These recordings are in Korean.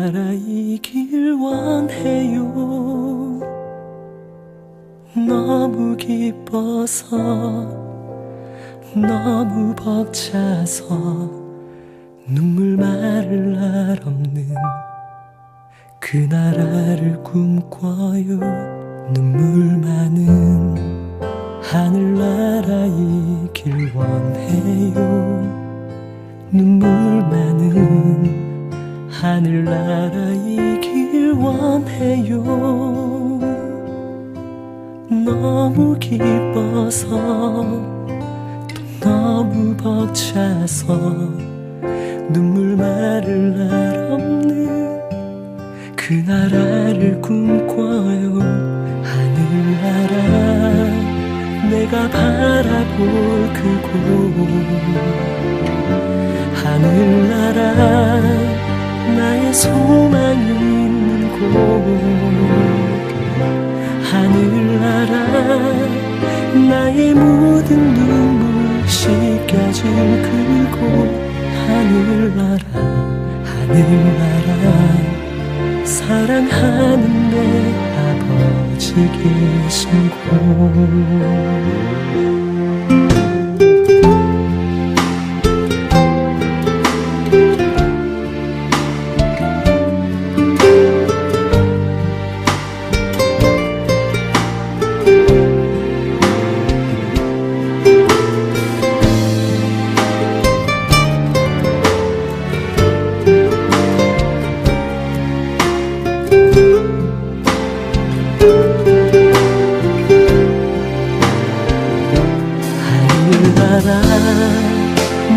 나라이길 원해요. 너무 기뻐서 너무 벅차서 눈물 마를 날 없는 그 나라를 꿈꿔요. 눈물 많은 하늘나라이길 원해요. 눈물 많은 하늘나라이길 원해요. 너무 기뻐서 또 너무 벅차서 눈물 마를 날 없는 그 나라를 꿈꿔요. 하늘나라 내가 바라볼 그곳, 하늘나라 나의 소망이 있는 곳, 하늘나라 나의 모든 눈물 씻겨질 그곳, 하늘나라 하늘나라 사랑하는 내 아버지 계신 곳.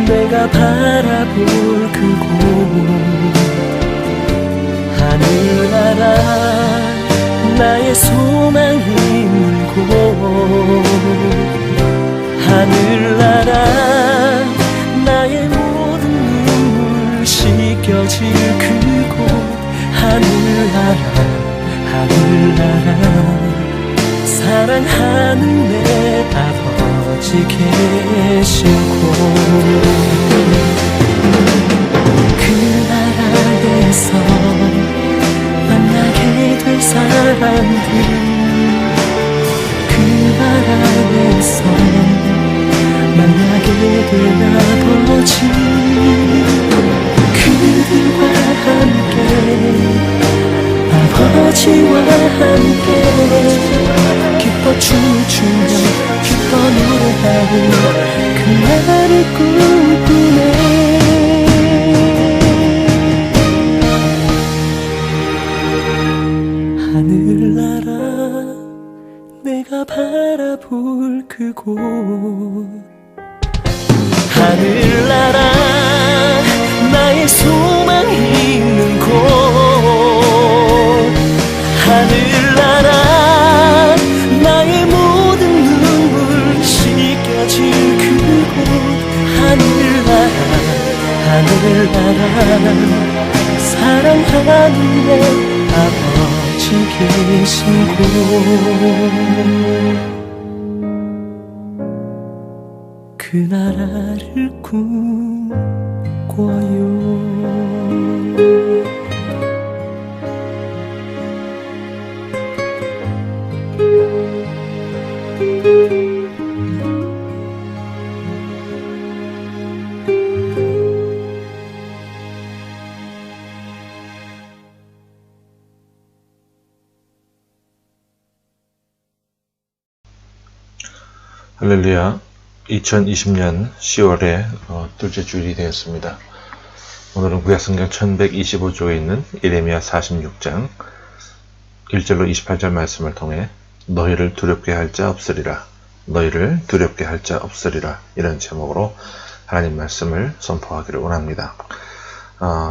내가 바라볼 그곳, 하늘나라 나의 소망이 있는 곳, 하늘나라 나의 모든 눈물 씻겨질 그곳, 하늘나라 하늘나라 사랑하는 내 아버지 계신 곳. 그 나라에서 만나게 될 사람들, 그 나라에서 만나게 될 아버지, 그들과 함께 아버지와 함께 기뻐 춤추며 기뻐 노래하고 그 나라를 꿈꾸네. 하늘나라 내가 바라볼 그곳, 하늘나라 나의 소망이 있는 곳, 하늘나라 나의 모든 눈물 씻겨질 그곳, 하늘나라 하늘나라 사랑하는 내 아버지 계신 곳. 그 나라를 꿈꿔요. 할렐루야. 2020년 10월에 둘째 주일이 되었습니다. 오늘은 구약성경 1125쪽에 있는 예레미야 46장 1절로 28절 말씀을 통해 너희를 두렵게 할 자 없으리라, 너희를 두렵게 할 자 없으리라, 이런 제목으로 하나님 말씀을 선포하기를 원합니다.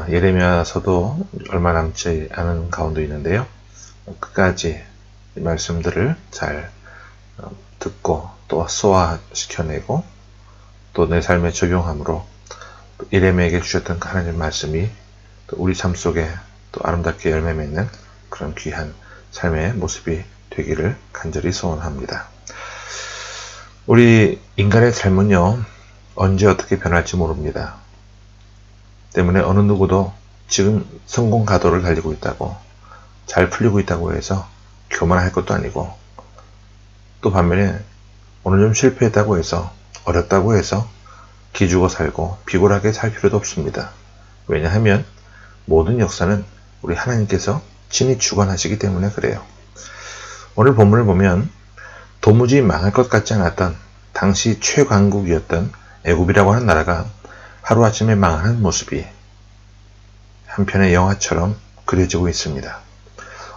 예레미야서도 얼마 남지 않은 가운데 있는데요, 끝까지 이 말씀들을 잘 듣고 또 소화시켜내고 또 내 삶에 적용함으로 예레미야에게 주셨던 하나님 말씀이 또 우리 삶 속에 또 아름답게 열매 맺는 그런 귀한 삶의 모습이 되기를 간절히 소원합니다. 우리 인간의 삶은요, 언제 어떻게 변할지 모릅니다. 때문에 어느 누구도 지금 성공 가도를 달리고 있다고, 잘 풀리고 있다고 해서 교만할 것도 아니고, 또 반면에 오늘 좀 실패했다고 해서, 어렵다고 해서 기죽어 살고 비굴하게 살 필요도 없습니다. 왜냐하면 모든 역사는 우리 하나님께서 친히 주관하시기 때문에 그래요. 오늘 본문을 보면 도무지 망할 것 같지 않았던 당시 최강국이었던 애굽이라고 하는 나라가 하루아침에 망하는 모습이 한편의 영화처럼 그려지고 있습니다.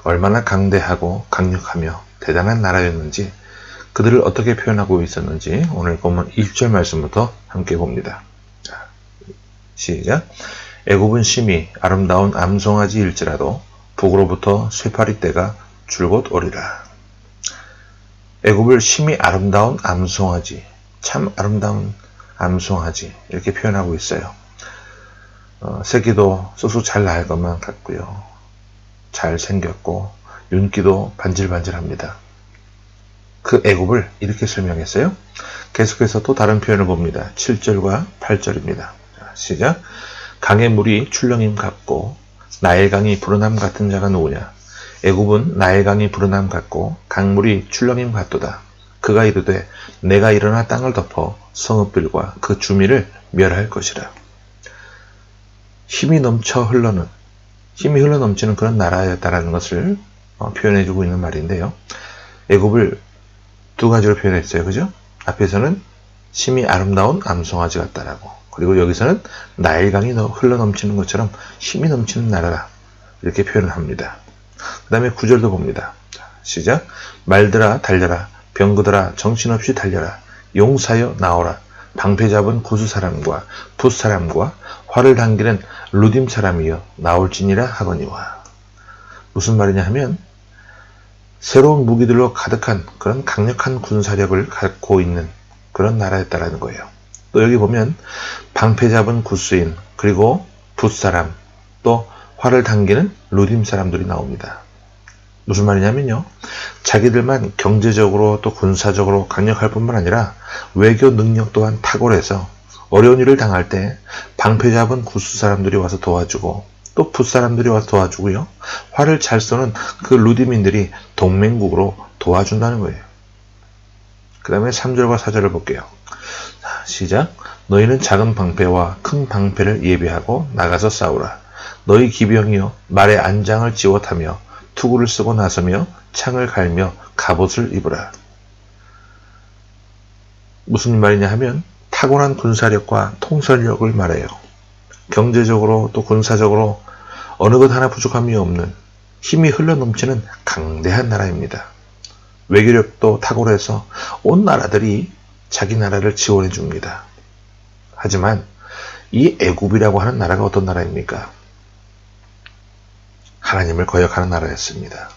얼마나 강대하고 강력하며 대단한 나라였는지, 그들을 어떻게 표현하고 있었는지 오늘 본문 20절 말씀부터 함께 봅니다. 자, 시작. 애굽은 심히 아름다운 암송아지일지라도 북으로부터 쇠파리 떼가 줄곧 오리라. 애굽을 심히 아름다운 암송아지, 참 아름다운 암송아지, 이렇게 표현하고 있어요. 새끼도 쑥쑥 잘 나을 것만 같고요. 잘 생겼고 윤기도 반질반질합니다. 그 애굽을 이렇게 설명했어요. 계속해서 또 다른 표현을 봅니다. 7절과 8절입니다. 시작. 강의 물이 출렁임 같고 나일강이 불어남 같은 자가 누구냐? 애굽은 나일강이 불어남 같고 강물이 출렁임 같도다. 그가 이르되 내가 일어나 땅을 덮어 성읍들과 그 주민을 멸할 것이라. 힘이 흘러넘치는 그런 나라였다라는 것을 표현해주고 있는 말인데요. 애굽을 두 가지로 표현했어요. 그죠? 앞에서는 심히 아름다운 암송아지 같다라고, 그리고 여기서는 나일강이 흘러넘치는 것처럼 힘이 넘치는 나라라, 이렇게 표현을 합니다. 그 다음에 9절도 봅니다. 시작. 말들아 달려라, 병거들아 정신없이 달려라, 용사여 나오라, 방패 잡은 구스 사람과 붓 사람과 활을 당기는 루딤 사람이여 나올지니라 하거니와. 무슨 말이냐 하면 새로운 무기들로 가득한 그런 강력한 군사력을 갖고 있는 그런 나라였다라는 거예요. 또 여기 보면 방패 잡은 구스인, 그리고 붓사람, 또 활을 당기는 루딤 사람들이 나옵니다. 무슨 말이냐면요, 자기들만 경제적으로 또 군사적으로 강력할 뿐만 아니라 외교 능력 또한 탁월해서 어려운 일을 당할 때 방패 잡은 구스 사람들이 와서 도와주고, 또 붓사람들이 와서 도와주고요, 활을 잘 쏘는 그 루디민들이 동맹국으로 도와준다는 거예요. 그 다음에 3절과 4절을 볼게요. 자, 시작. 너희는 작은 방패와 큰 방패를 예비하고 나가서 싸우라. 너희 기병이여 말에 안장을 지워 타며 투구를 쓰고 나서며 창을 갈며 갑옷을 입으라. 무슨 말이냐 하면 타고난 군사력과 통솔력을 말해요. 경제적으로 또 군사적으로 어느 것 하나 부족함이 없는 힘이 흘러넘치는 강대한 나라입니다. 외교력도 탁월해서 온 나라들이 자기 나라를 지원해 줍니다. 하지만 이 애굽이라고 하는 나라가 어떤 나라입니까? 하나님을 거역하는 나라였습니다.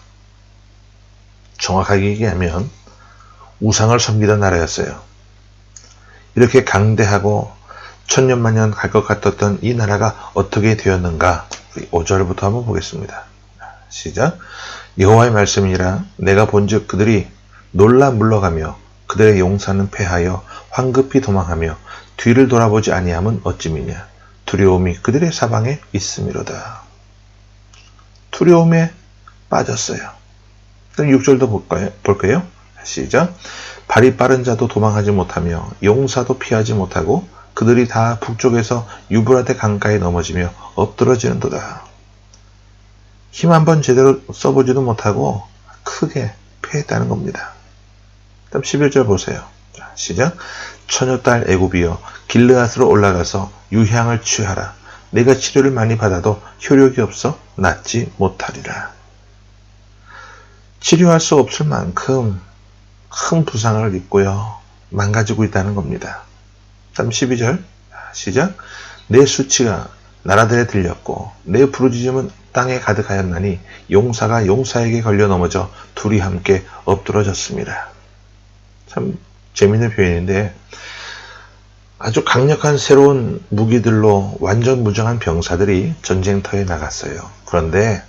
정확하게 얘기하면 우상을 섬기던 나라였어요. 이렇게 강대하고 천년만년 갈 것 같았던 이 나라가 어떻게 되었는가? 5절부터 한번 보겠습니다. 시작. 여호와의 말씀이니라. 내가 본즉 그들이 놀라 물러가며 그들의 용사는 패하여 황급히 도망하며 뒤를 돌아보지 아니함은 어찌미냐. 두려움이 그들의 사방에 있음이로다. 두려움에 빠졌어요. 그럼 6절도 볼까요? 시작. 발이 빠른 자도 도망하지 못하며 용사도 피하지 못하고 그들이 다 북쪽에서 유브라데 강가에 넘어지며 엎드러지는도다. 힘 한번 제대로 써보지도 못하고 크게 패했다는 겁니다. 다음 11절 보세요. 자, 시작. 처녀딸 애굽이여 길르앗으로 올라가서 유향을 취하라. 내가 치료를 많이 받아도 효력이 없어 낫지 못하리라. 치료할 수 없을 만큼 큰 부상을 입고요, 망가지고 있다는 겁니다. 다음 12절 시작. 내 수치가 나라들에 들렸고 내 부르짖음은 땅에 가득하였나니 용사가 용사에게 걸려 넘어져 둘이 함께 엎드러졌습니다. 참 재미있는 표현인데, 아주 강력한 새로운 무기들로 완전 무장한 병사들이 전쟁터에 나갔어요. 그런데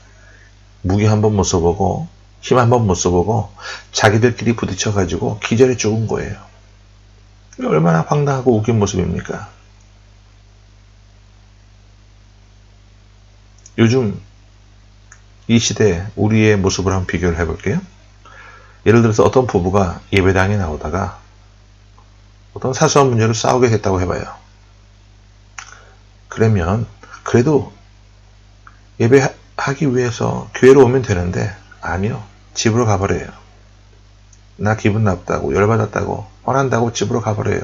무기 한번 못 써보고 힘 한번 못 써보고 자기들끼리 부딪혀가지고 기절해 죽은 거예요. 얼마나 황당하고 웃긴 모습입니까? 요즘 이 시대 우리의 모습을 한번 비교를 해볼게요. 예를 들어서 어떤 부부가 예배당에 나오다가 어떤 사소한 문제로 싸우게 됐다고 해봐요. 그러면 그래도 예배하기 위해서 교회로 오면 되는데 아니요. 집으로 가버려요. 나 기분 나쁘다고 열받았다고 화난다고 집으로 가버려요.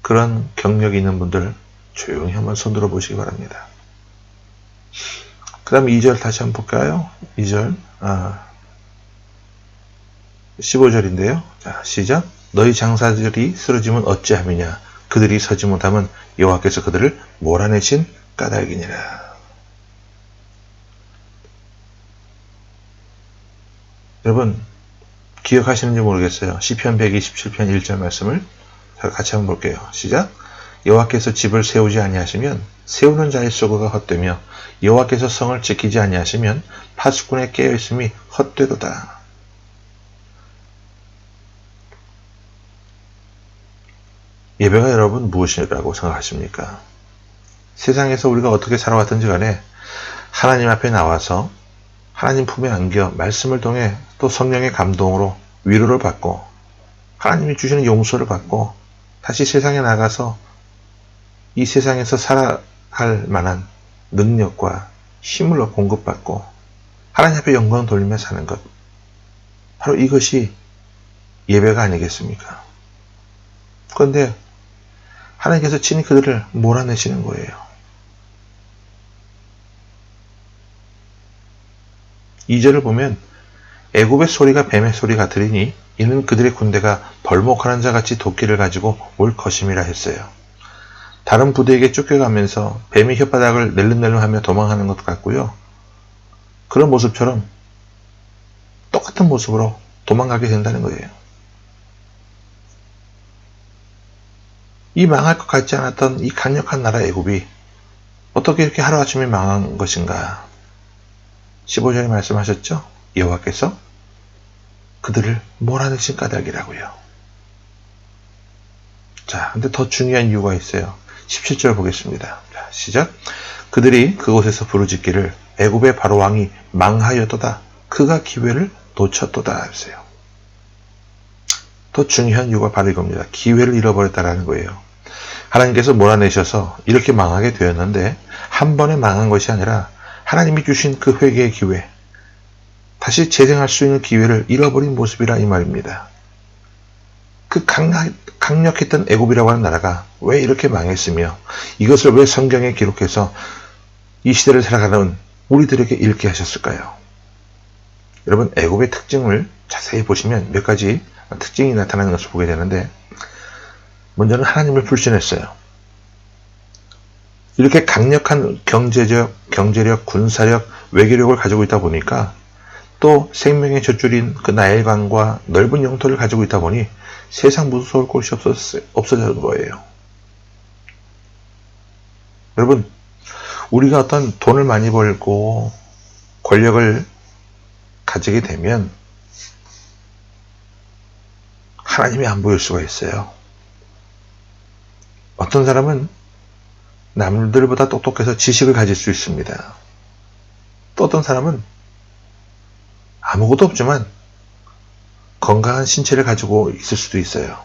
그런 경력이 있는 분들 조용히 한번 손들어 보시기 바랍니다. 그 다음 2절 다시 한번 볼까요? 2절 15절인데요. 자, 시작. 너희 장사들이 쓰러지면 어찌함이냐. 그들이 서지 못하면 여호와께서 그들을 몰아내신 까닭이니라. 여러분 기억하시는지 모르겠어요. 시편 127편 1절 말씀을 같이 한번 볼게요. 시작. 여호와께서 집을 세우지 아니하시면 세우는 자의 수고가 헛되며 여호와께서 성을 지키지 아니하시면 파수꾼의 깨어있음이 헛되도다. 예배가 여러분 무엇이라고 생각하십니까? 세상에서 우리가 어떻게 살아왔든지 간에 하나님 앞에 나와서 하나님 품에 안겨 말씀을 통해 또 성령의 감동으로 위로를 받고 하나님이 주시는 용서를 받고 다시 세상에 나가서 이 세상에서 살아갈 만한 능력과 힘을 공급받고 하나님 앞에 영광 돌리며 사는 것, 바로 이것이 예배가 아니겠습니까? 그런데 하나님께서 친히 그들을 몰아내시는 거예요. 2절을 보면 애굽의 소리가 뱀의 소리 같으리니 이는 그들의 군대가 벌목하는 자같이 도끼를 가지고 올 것임이라 했어요. 다른 부대에게 쫓겨가면서 뱀의 혓바닥을 낼름낼름하며 도망하는 것 같고요. 그런 모습처럼 똑같은 모습으로 도망가게 된다는 거예요. 이 망할 것 같지 않았던 이 강력한 나라 애굽이 어떻게 이렇게 하루아침에 망한 것인가. 15절에 말씀하셨죠? 여호와께서 그들을 몰아내신 까닭이라고요. 자, 근데 더 중요한 이유가 있어요. 17절 보겠습니다. 자, 시작. 그들이 그곳에서 부르짖기를 애굽의 바로 왕이 망하였도다. 그가 기회를 놓쳤도다 했어요. 더 중요한 이유가 바로 이겁니다. 기회를 잃어버렸다라는 거예요. 하나님께서 몰아내셔서 이렇게 망하게 되었는데 한 번에 망한 것이 아니라 하나님이 주신 그 회개의 기회, 다시 재생할 수 있는 기회를 잃어버린 모습이라 이 말입니다. 그 강력했던 애굽이라고 하는 나라가 왜 이렇게 망했으며 이것을 왜 성경에 기록해서 이 시대를 살아가는 우리들에게 읽게 하셨을까요? 여러분, 애굽의 특징을 자세히 보시면 몇 가지 특징이 나타나는 것을 보게 되는데, 먼저는 하나님을 불신했어요. 이렇게 강력한 경제력, 군사력, 외교력을 가지고 있다 보니까 또 생명의 젖줄인 그 나일강과 넓은 영토를 가지고 있다 보니 세상 무서울 곳이 없어진 거예요. 여러분, 우리가 어떤 돈을 많이 벌고 권력을 가지게 되면 하나님이 안 보일 수가 있어요. 어떤 사람은 남들보다 똑똑해서 지식을 가질 수 있습니다. 또 어떤 사람은 아무것도 없지만 건강한 신체를 가지고 있을 수도 있어요.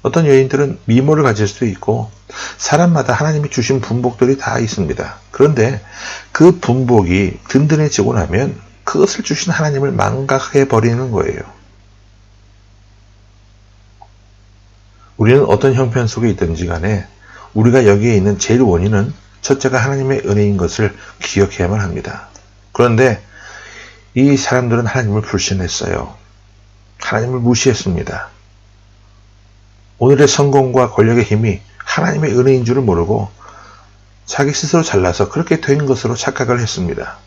어떤 여인들은 미모를 가질 수도 있고, 사람마다 하나님이 주신 분복들이 다 있습니다. 그런데 그 분복이 든든해지고 나면 그것을 주신 하나님을 망각해버리는 거예요. 우리는 어떤 형편 속에 있든지 간에 우리가 여기에 있는 제일 원인은 첫째가 하나님의 은혜인 것을 기억해야만 합니다. 그런데 이 사람들은 하나님을 불신했어요. 하나님을 무시했습니다. 오늘의 성공과 권력의 힘이 하나님의 은혜인 줄을 모르고 자기 스스로 잘나서 그렇게 된 것으로 착각을 했습니다.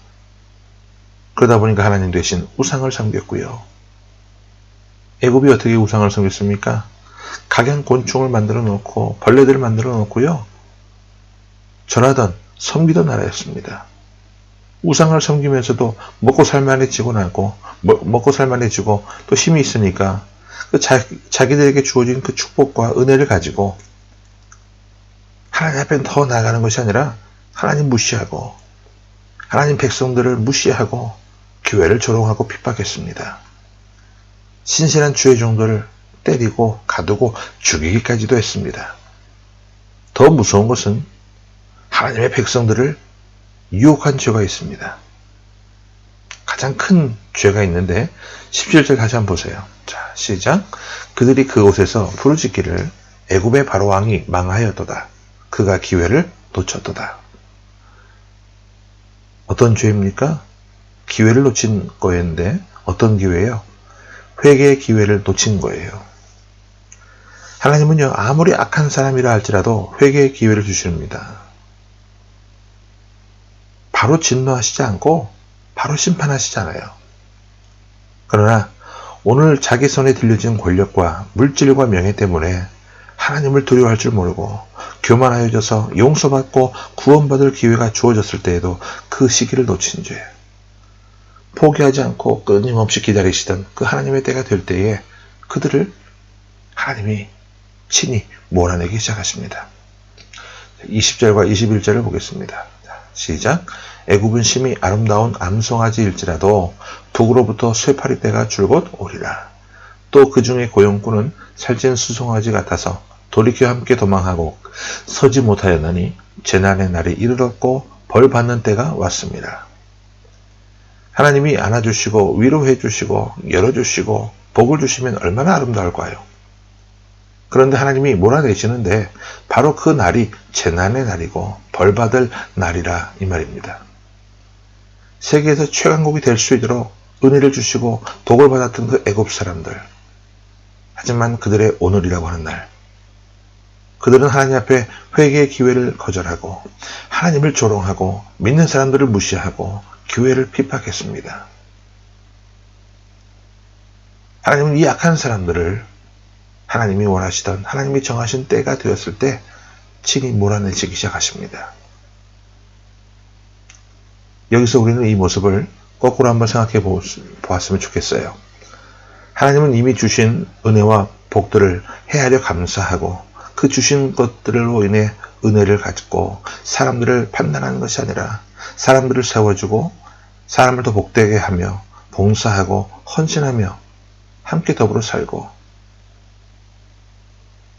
그러다 보니까 하나님 대신 우상을 섬겼고요. 애굽이 어떻게 우상을 섬겼습니까? 각양 곤충을 만들어 놓고 벌레들을 만들어 놓고요. 절하던 섬기던 나라였습니다. 우상을 섬기면서도 먹고 살만해지고 나고 먹고 살만해지고 또 힘이 있으니까 그 자기들에게 주어진 그 축복과 은혜를 가지고 하나님 앞에 더 나아가는 것이 아니라 하나님 무시하고 하나님 백성들을 무시하고 교회를 조롱하고 핍박했습니다. 신실한 주의 종들을 때리고 가두고 죽이기까지도 했습니다. 더 무서운 것은 하나님의 백성들을 유혹한 죄가 있습니다. 가장 큰 죄가 있는데 17절 다시 한번 보세요. 자, 시작. 그들이 그곳에서 부르짖기를 애굽의 바로왕이 망하였도다. 그가 기회를 놓쳤도다. 어떤 죄입니까? 기회를 놓친 거였는데 어떤 기회예요? 회개의 기회를 놓친 거예요. 하나님은요, 아무리 악한 사람이라 할지라도 회개의 기회를 주십니다. 바로 진노하시지 않고 바로 심판하시잖아요. 그러나 오늘 자기 손에 들려진 권력과 물질과 명예 때문에 하나님을 두려워할 줄 모르고 교만하여져서 용서받고 구원받을 기회가 주어졌을 때에도 그 시기를 놓친 죄, 포기하지 않고 끊임없이 기다리시던 그 하나님의 때가 될 때에 그들을 하나님이 친히 몰아내기 시작하십니다. 20절과 21절을 보겠습니다. 시작. 애굽은 심히 아름다운 암송아지일지라도 북으로부터 쇠파리 떼가 줄곧 오리라. 또 그 중에 고용꾼은 살찐 수송아지 같아서 돌이켜 함께 도망하고 서지 못하였나니 재난의 날이 이르렀고 벌 받는 때가 왔습니다. 하나님이 안아주시고 위로해 주시고 열어주시고 복을 주시면 얼마나 아름다울까요? 그런데 하나님이 몰아내시는데 바로 그 날이 재난의 날이고 벌받을 날이라 이 말입니다. 세계에서 최강국이 될 수 있도록 은혜를 주시고 복을 받았던 그 애굽 사람들, 하지만 그들의 오늘이라고 하는 날, 그들은 하나님 앞에 회개의 기회를 거절하고 하나님을 조롱하고 믿는 사람들을 무시하고 교회를 핍박했습니다. 하나님은 이 악한 사람들을 하나님이 원하시던 하나님이 정하신 때가 되었을 때 친히 몰아내시기 시작하십니다. 여기서 우리는 이 모습을 거꾸로 한번 생각해 보았으면 좋겠어요. 하나님은 이미 주신 은혜와 복들을 헤아려 감사하고 그 주신 것들로 인해 은혜를 갖고 사람들을 판단하는 것이 아니라 사람들을 세워주고 사람을 더 복되게 하며 봉사하고 헌신하며 함께 더불어 살고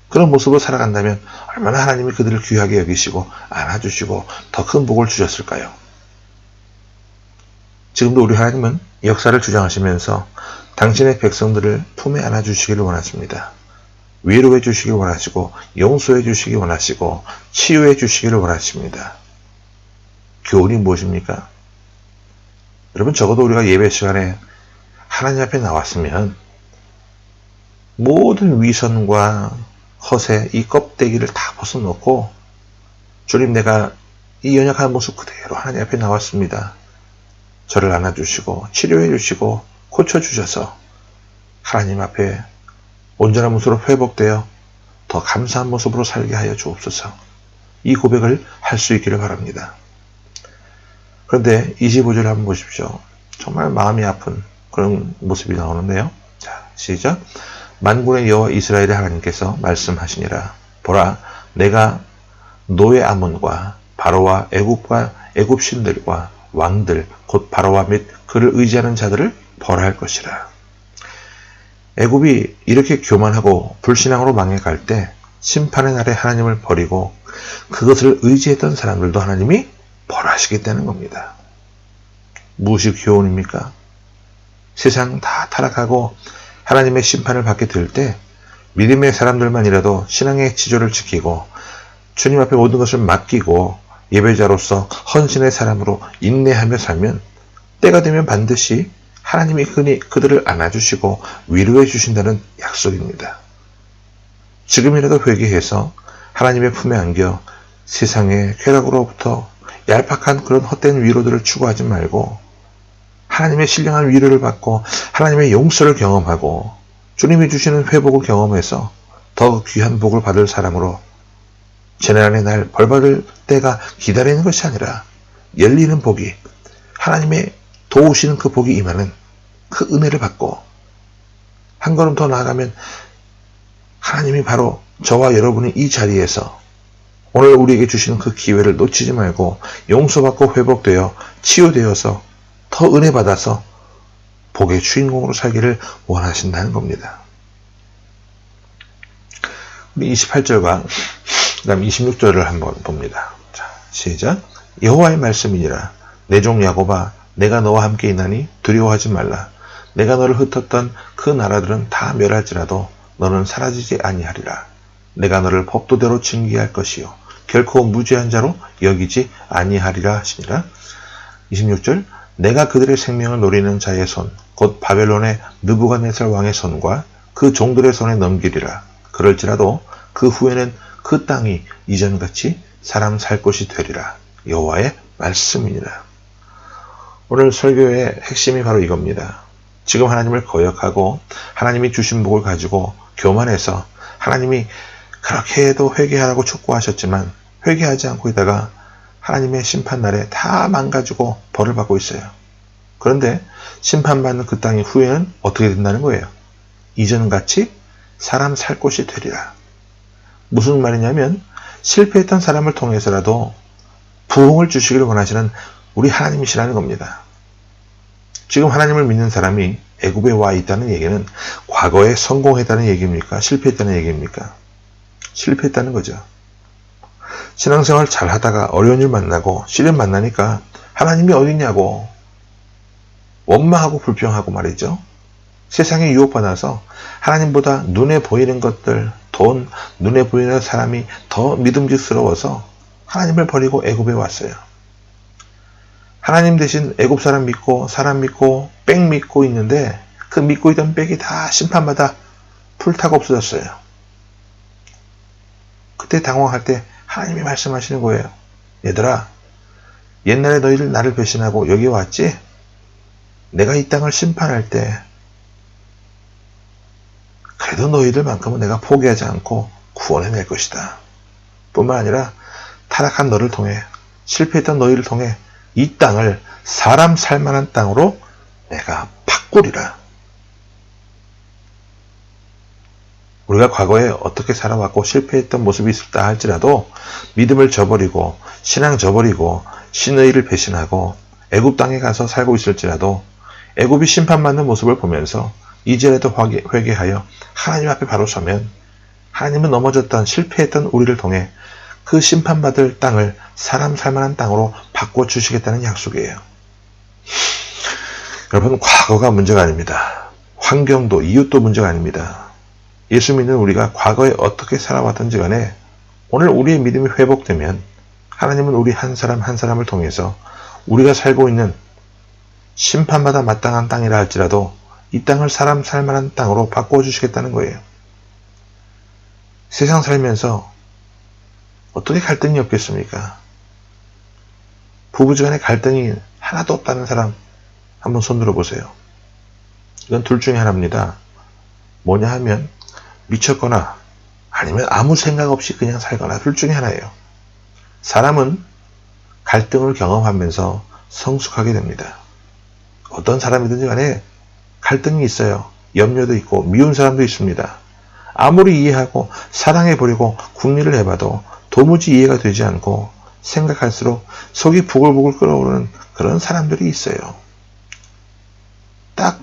그런 모습으로 살아간다면 얼마나 하나님이 그들을 귀하게 여기시고 안아주시고 더 큰 복을 주셨을까요? 지금도 우리 하나님은 역사를 주장하시면서 당신의 백성들을 품에 안아주시기를 원하십니다. 위로해 주시길 원하시고 용서해 주시기 원하시고 치유해 주시기를 원하십니다. 교훈이 무엇입니까? 여러분, 적어도 우리가 예배 시간에 하나님 앞에 나왔으면 모든 위선과 허세, 이 껍데기를 다 벗어놓고 주님, 내가 이 연약한 모습 그대로 하나님 앞에 나왔습니다. 저를 안아주시고 치료해 주시고 고쳐주셔서 하나님 앞에 온전한 모습으로 회복되어 더 감사한 모습으로 살게 하여 주옵소서. 이 고백을 할 수 있기를 바랍니다. 그런데 25절 한번 보십시오. 정말 마음이 아픈 그런 모습이 나오는데요. 자, 시작. 만군의 여호와 이스라엘의 하나님께서 말씀하시니라. 보라, 내가 노예 아몬과 바로와 애굽 신들과 왕들 곧 바로와 및 그를 의지하는 자들을 벌할 것이라. 애굽이 이렇게 교만하고 불신앙으로 망해갈 때 심판의 날에 하나님을 버리고 그것을 의지했던 사람들도 하나님이 벌하시겠다는 겁니다. 무엇이 교훈입니까? 세상 다 타락하고 하나님의 심판을 받게 될 때 믿음의 사람들만이라도 신앙의 지조를 지키고 주님 앞에 모든 것을 맡기고 예배자로서 헌신의 사람으로 인내하며 살면 때가 되면 반드시 하나님이 그들을 안아주시고 위로해 주신다는 약속입니다. 지금이라도 회개해서 하나님의 품에 안겨 세상의 쾌락으로부터 얄팍한 그런 헛된 위로들을 추구하지 말고 하나님의 신령한 위로를 받고 하나님의 용서를 경험하고 주님이 주시는 회복을 경험해서 더 귀한 복을 받을 사람으로 재난의 날 벌받을 때가 기다리는 것이 아니라 열리는 복이 하나님의 도우시는 그 복이 임하는 그 은혜를 받고 한 걸음 더 나아가면 하나님이 바로 저와 여러분이 이 자리에서 오늘 우리에게 주시는 그 기회를 놓치지 말고 용서받고 회복되어 치유되어서 더 은혜 받아서 복의 주인공으로 살기를 원하신다는 겁니다. 우리 28절과 그 다음 26절을 한번 봅니다. 자, 시작. 여호와의 말씀이니라. 내 종 야곱아, 내가 너와 함께 있나니 두려워하지 말라. 내가 너를 흩었던 그 나라들은 다 멸할지라도 너는 사라지지 아니하리라. 내가 너를 법도대로 징계할 것이요 결코 무죄한 자로 여기지 아니하리라 하시니라. 26절. 내가 그들의 생명을 노리는 자의 손, 곧 바벨론의 느부갓네살 왕의 손과 그 종들의 손에 넘기리라. 그럴지라도 그 후에는 그 땅이 이전같이 사람 살 곳이 되리라. 여호와의 말씀이니라. 오늘 설교의 핵심이 바로 이겁니다. 지금 하나님을 거역하고 하나님이 주신 복을 가지고 교만해서 하나님이 그렇게 해도 회개하라고 촉구하셨지만 회개하지 않고 있다가 하나님의 심판날에 다 망가지고 벌을 받고 있어요. 그런데 심판받는 그 땅이 후에는 어떻게 된다는 거예요? 이전같이 사람 살 곳이 되리라. 무슨 말이냐면 실패했던 사람을 통해서라도 부흥을 주시기를 원하시는 우리 하나님이시라는 겁니다. 지금 하나님을 믿는 사람이 애굽에 와 있다는 얘기는 과거에 성공했다는 얘기입니까? 실패했다는 얘기입니까? 실패했다는 거죠. 신앙생활 잘 하다가 어려운 일 만나고 시련 만나니까 하나님이 어딨냐고 원망하고 불평하고 말이죠. 세상에 유혹받아서 하나님보다 눈에 보이는 것들, 돈, 눈에 보이는 사람이 더 믿음직스러워서 하나님을 버리고 애굽에 왔어요. 하나님 대신 애굽 사람 믿고 사람 믿고 빽 믿고 있는데 그 믿고 있던 빽이 다 심판마다 풀타고 없어졌어요. 그때 당황할 때 하나님이 말씀하시는 거예요. 얘들아, 옛날에 너희들 나를 배신하고 여기 왔지? 내가 이 땅을 심판할 때 그래도 너희들만큼은 내가 포기하지 않고 구원해낼 것이다. 뿐만 아니라 타락한 너를 통해 실패했던 너희를 통해 이 땅을 사람 살만한 땅으로 내가 바꾸리라. 우리가 과거에 어떻게 살아왔고 실패했던 모습이 있었다 할지라도 믿음을 저버리고 신앙 저버리고 신의 일을 배신하고 애굽 땅에 가서 살고 있을지라도 애굽이 심판받는 모습을 보면서 이제라도 회개하여 하나님 앞에 바로 서면 하나님은 넘어졌던 실패했던 우리를 통해 그 심판받을 땅을 사람 살만한 땅으로 바꿔주시겠다는 약속이에요. 여러분, 과거가 문제가 아닙니다. 환경도 이웃도 문제가 아닙니다. 예수 믿는 우리가 과거에 어떻게 살아왔던지 간에 오늘 우리의 믿음이 회복되면 하나님은 우리 한 사람 한 사람을 통해서 우리가 살고 있는 심판마다 마땅한 땅이라 할지라도 이 땅을 사람 살만한 땅으로 바꿔주시겠다는 거예요. 세상 살면서 어떻게 갈등이 없겠습니까? 부부지간에 갈등이 하나도 없다는 사람 한번 손 들어보세요. 이건 둘 중에 하나입니다. 뭐냐 하면 미쳤거나 아니면 아무 생각 없이 그냥 살거나 둘 중에 하나예요. 사람은 갈등을 경험하면서 성숙하게 됩니다. 어떤 사람이든지 간에 갈등이 있어요. 염려도 있고 미운 사람도 있습니다. 아무리 이해하고 사랑해버리고 궁리를 해봐도 도무지 이해가 되지 않고 생각할수록 속이 부글부글 끓어오르는 그런 사람들이 있어요. 딱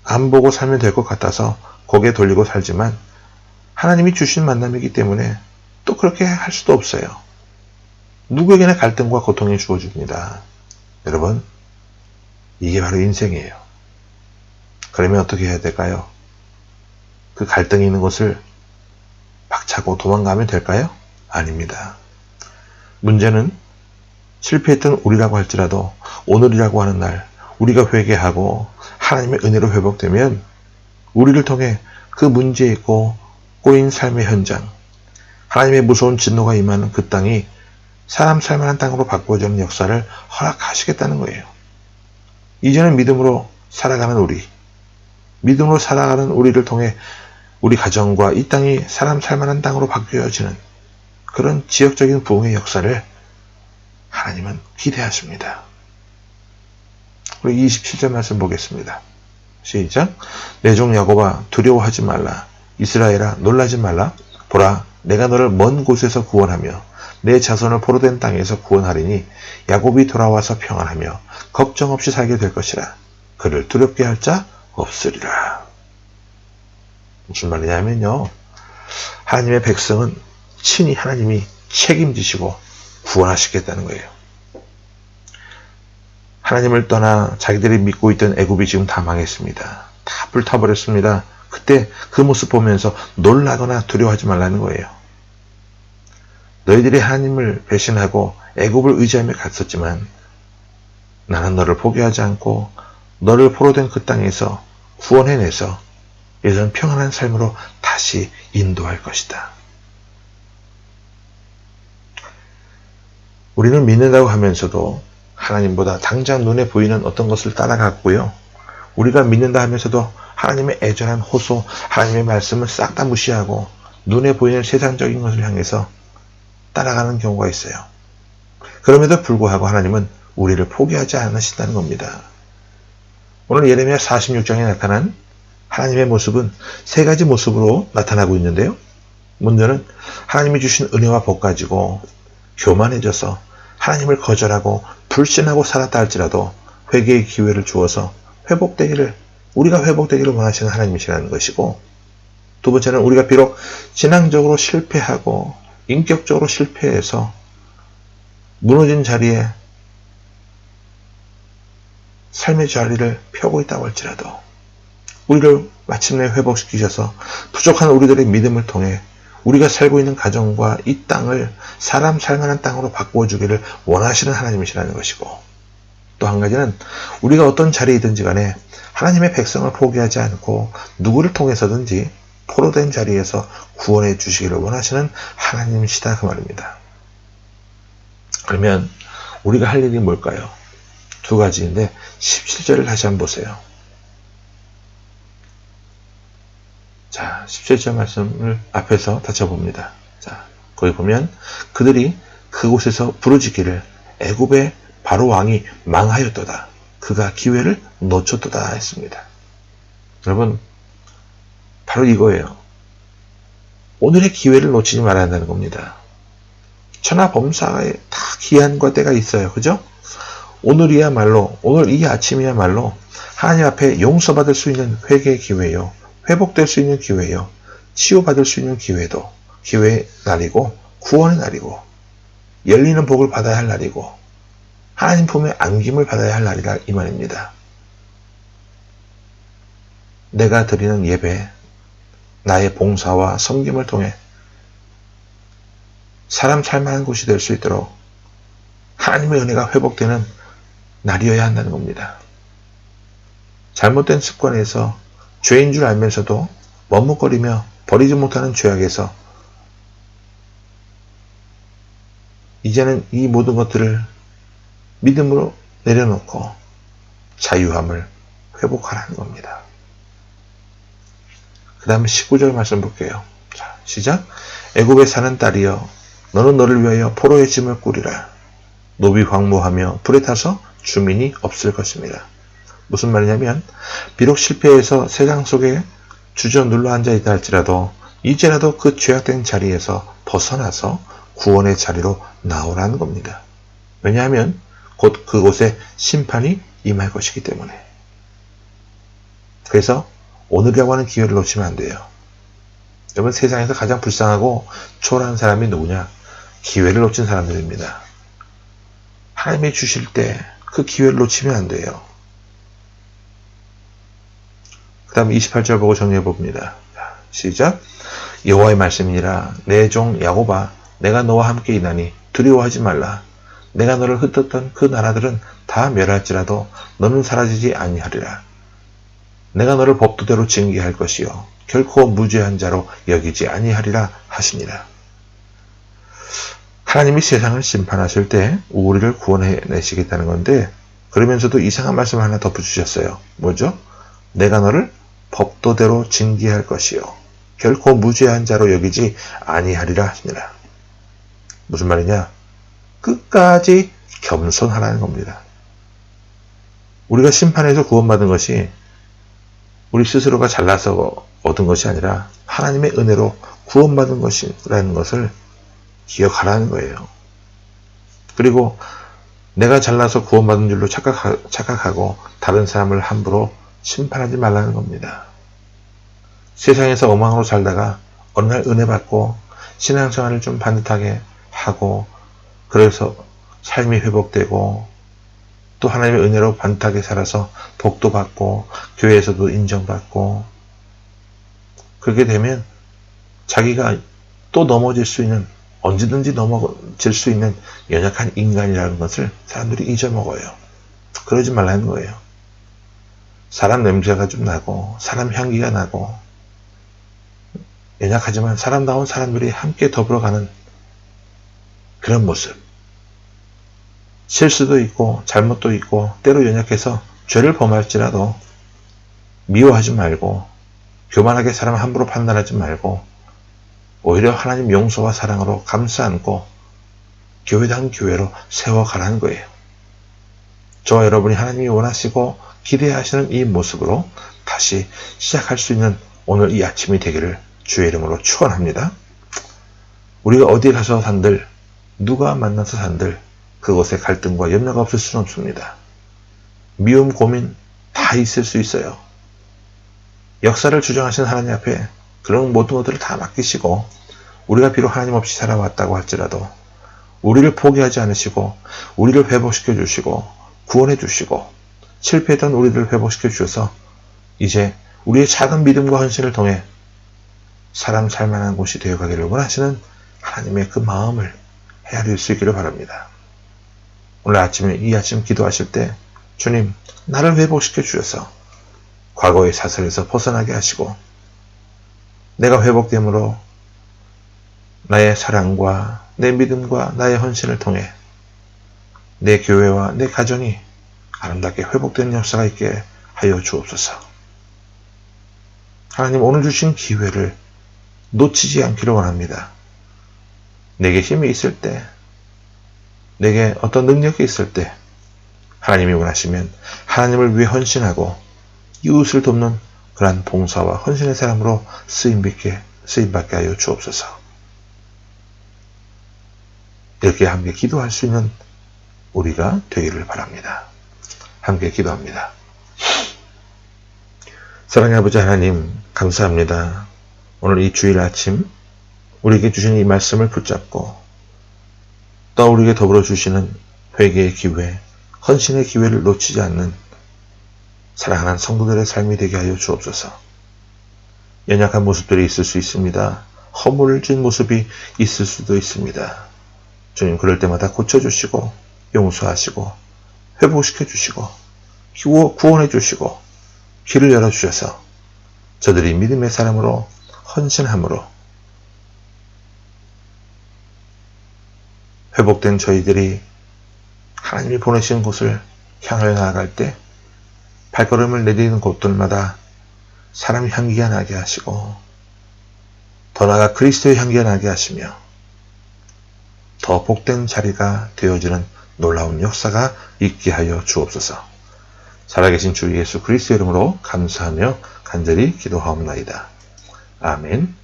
안 보고 살면 될 것 같아서 고개 돌리고 살지만 하나님이 주신 만남이기 때문에 또 그렇게 할 수도 없어요. 누구에게나 갈등과 고통이 주어집니다. 여러분, 이게 바로 인생이에요. 그러면 어떻게 해야 될까요? 그 갈등이 있는 곳을 박차고 도망가면 될까요? 아닙니다. 문제는 실패했던 우리라고 할지라도 오늘이라고 하는 날 우리가 회개하고 하나님의 은혜로 회복되면 우리를 통해 그 문제에 있고 꼬인 삶의 현장, 하나님의 무서운 진노가 임하는 그 땅이 사람 살만한 땅으로 바꾸어지는 역사를 허락하시겠다는 거예요. 이제는 믿음으로 살아가는 믿음으로 살아가는 우리를 통해 우리 가정과 이 땅이 사람 살만한 땅으로 바뀌어지는 그런 지역적인 부흥의 역사를 하나님은 기대하십니다. 우리 27절 말씀 보겠습니다. 시작. 내 종 야곱아 두려워하지 말라. 이스라엘아 놀라지 말라. 보라, 내가 너를 먼 곳에서 구원하며 내 자손을 포로된 땅에서 구원하리니 야곱이 돌아와서 평안하며 걱정 없이 살게 될 것이라. 그를 두렵게 할 자 없으리라. 무슨 말이냐면요, 하나님의 백성은 친히 하나님이 책임지시고 구원하시겠다는 거예요. 하나님을 떠나 자기들이 믿고 있던 애굽이 지금 다 망했습니다. 다 불타버렸습니다. 그때 그 모습 보면서 놀라거나 두려워하지 말라는 거예요. 너희들이 하나님을 배신하고 애굽을 의지하며 갔었지만 나는 너를 포기하지 않고 너를 포로된 그 땅에서 구원해내서 예전 평안한 삶으로 다시 인도할 것이다. 우리는 믿는다고 하면서도 하나님보다 당장 눈에 보이는 어떤 것을 따라갔고요. 우리가 믿는다 하면서도 하나님의 애절한 호소, 하나님의 말씀을 싹 다 무시하고 눈에 보이는 세상적인 것을 향해서 따라가는 경우가 있어요. 그럼에도 불구하고 하나님은 우리를 포기하지 않으신다는 겁니다. 오늘 예레미야 46장에 나타난 하나님의 모습은 세 가지 모습으로 나타나고 있는데요. 먼저는 하나님이 주신 은혜와 복 가지고 교만해져서 하나님을 거절하고 불신하고 살았다 할지라도 회개의 기회를 주어서 우리가 회복되기를 원하시는 하나님이시라는 것이고, 두 번째는 우리가 비록 신앙적으로 실패하고 인격적으로 실패해서 무너진 자리에 삶의 자리를 펴고 있다고 할지라도 우리를 마침내 회복시키셔서 부족한 우리들의 믿음을 통해 우리가 살고 있는 가정과 이 땅을 사람 살만한 땅으로 바꾸어주기를 원하시는 하나님이시라는 것이고, 또 한 가지는 우리가 어떤 자리이든지 간에 하나님의 백성을 포기하지 않고 누구를 통해서든지 포로된 자리에서 구원해 주시기를 원하시는 하나님이시다, 그 말입니다. 그러면 우리가 할 일이 뭘까요? 두 가지인데 17절을 다시 한번 보세요. 자, 17절 말씀을 앞에서 다시 봅니다. 자, 거기 보면 그들이 그곳에서 부르짖기를 애굽의 바로 왕이 망하였도다. 그가 기회를 놓쳤도다 했습니다. 여러분, 바로 이거예요. 오늘의 기회를 놓치지 말아야 한다는 겁니다. 천하범사에 다 기한과 때가 있어요. 그죠? 오늘이야말로, 오늘 이 아침이야말로 하나님 앞에 용서받을 수 있는 회개의 기회요, 회복될 수 있는 기회요, 치유받을 수 있는 기회의 날이고, 구원의 날이고, 열리는 복을 받아야 할 날이고, 하나님 품에 안김을 받아야 할 날이라 이 말입니다. 내가 드리는 예배, 나의 봉사와 섬김을 통해 사람 살만한 곳이 될 수 있도록 하나님의 은혜가 회복되는 날이어야 한다는 겁니다. 잘못된 습관에서 죄인 줄 알면서도 머뭇거리며 버리지 못하는 죄악에서 이제는 이 모든 것들을 믿음으로 내려놓고 자유함을 회복하라는 겁니다. 그 다음에 19절 말씀 볼게요. 자, 시작. 애굽에 사는 딸이여, 너는 너를 위하여 포로의 짐을 꾸리라. 노비 황무하며 불에 타서 주민이 없을 것입니다. 무슨 말이냐면, 비록 실패해서 세상 속에 주저 눌러 앉아 있다 할지라도 이제라도 그 죄악된 자리에서 벗어나서 구원의 자리로 나오라는 겁니다. 왜냐하면 곧 그곳에 심판이 임할 것이기 때문에. 그래서 오늘이라고 하는 기회를 놓치면 안 돼요. 여러분, 세상에서 가장 불쌍하고 초라한 사람이 누구냐? 기회를 놓친 사람들입니다. 하나님이 주실 때 그 기회를 놓치면 안 돼요. 그 다음에 28절 보고 정리해 봅니다. 시작. 여호와의 말씀이니라. 내 종 야곱아, 내가 너와 함께 있나니 두려워하지 말라. 내가 너를 흩었던 그 나라들은 다 멸할지라도 너는 사라지지 아니하리라. 내가 너를 법도대로 징계할 것이요 결코 무죄한 자로 여기지 아니하리라 하시니라. 하나님이 세상을 심판하실 때 우리를 구원해내시겠다는 건데, 그러면서도 이상한 말씀을 하나 덧붙이셨어요. 뭐죠? 내가 너를 법도대로 징계할 것이요 결코 무죄한 자로 여기지 아니하리라 하시니라. 무슨 말이냐? 끝까지 겸손하라는 겁니다. 우리가 심판에서 구원받은 것이 우리 스스로가 잘나서 얻은 것이 아니라 하나님의 은혜로 구원받은 것이라는 것을 기억하라는 거예요. 그리고 내가 잘나서 구원받은 줄로 착각하고 다른 사람을 함부로 심판하지 말라는 겁니다. 세상에서 엉망으로 살다가 어느 날 은혜 받고 신앙생활을 좀 반듯하게 하고 그래서 삶이 회복되고 또 하나님의 은혜로 반듯하게 살아서 복도 받고 교회에서도 인정받고 그렇게 되면 자기가 또 넘어질 수 있는 언제든지 넘어질 수 있는 연약한 인간이라는 것을 사람들이 잊어먹어요. 그러지 말라는 거예요. 사람 냄새가 좀 나고 사람 향기가 나고 연약하지만 사람다운 사람들이 함께 더불어가는 그런 모습. 실수도 있고 잘못도 있고 때로 연약해서 죄를 범할지라도 미워하지 말고 교만하게 사람 함부로 판단하지 말고 오히려 하나님 용서와 사랑으로 감싸 안고 교회다운 교회로 세워가라는 거예요. 저와 여러분이 하나님이 원하시고 기대하시는 이 모습으로 다시 시작할 수 있는 오늘 이 아침이 되기를 주의 이름으로 축원합니다. 우리가 어디에 가서 산들 누가 만나서 산들 그곳에 갈등과 염려가 없을 수는 없습니다. 미움, 고민 다 있을 수 있어요. 역사를 주장하신 하나님 앞에 그런 모든 것들을 다 맡기시고 우리가 비록 하나님 없이 살아왔다고 할지라도 우리를 포기하지 않으시고 우리를 회복시켜 주시고 구원해 주시고 실패했던 우리들을 회복시켜 주셔서 이제 우리의 작은 믿음과 헌신을 통해 사람 살만한 곳이 되어가기를 원하시는 하나님의 그 마음을 헤아릴 수 있기를 바랍니다. 오늘 아침에 이 아침 기도하실 때 주님 나를 회복시켜 주셔서 과거의 사슬에서 벗어나게 하시고 내가 회복됨으로 나의 사랑과 내 믿음과 나의 헌신을 통해 내 교회와 내 가정이 아름답게 회복되는 역사가 있게 하여 주옵소서. 하나님 오늘 주신 기회를 놓치지 않기를 원합니다. 내게 힘이 있을 때 내게 어떤 능력이 있을 때 하나님이 원하시면 하나님을 위해 헌신하고 이웃을 돕는 그러한 봉사와 헌신의 사람으로 쓰임받게 하여 주옵소서. 이렇게 함께 기도할 수 있는 우리가 되기를 바랍니다. 함께 기도합니다. 사랑의 아버지 하나님 감사합니다. 오늘 이 주일 아침 우리에게 주신 이 말씀을 붙잡고 또 우리에게 더불어 주시는 회개의 기회, 헌신의 기회를 놓치지 않는 사랑하는 성도들의 삶이 되게 하여 주옵소서. 연약한 모습들이 있을 수 있습니다. 허물진 모습이 있을 수도 있습니다. 주님 그럴 때마다 고쳐주시고 용서하시고 회복시켜 주시고 구원해 주시고 길을 열어주셔서 저들이 믿음의 사람으로 헌신함으로 회복된 저희들이 하나님이 보내신 곳을 향하여 나아갈 때 발걸음을 내디디는 곳들마다 사람 향기가 나게 하시고 더 나아가 그리스도의 향기가 나게 하시며 더 복된 자리가 되어지는 놀라운 역사가 있게 하여 주옵소서. 살아계신 주 예수 그리스도 이름으로 감사하며 간절히 기도하옵나이다. 아멘.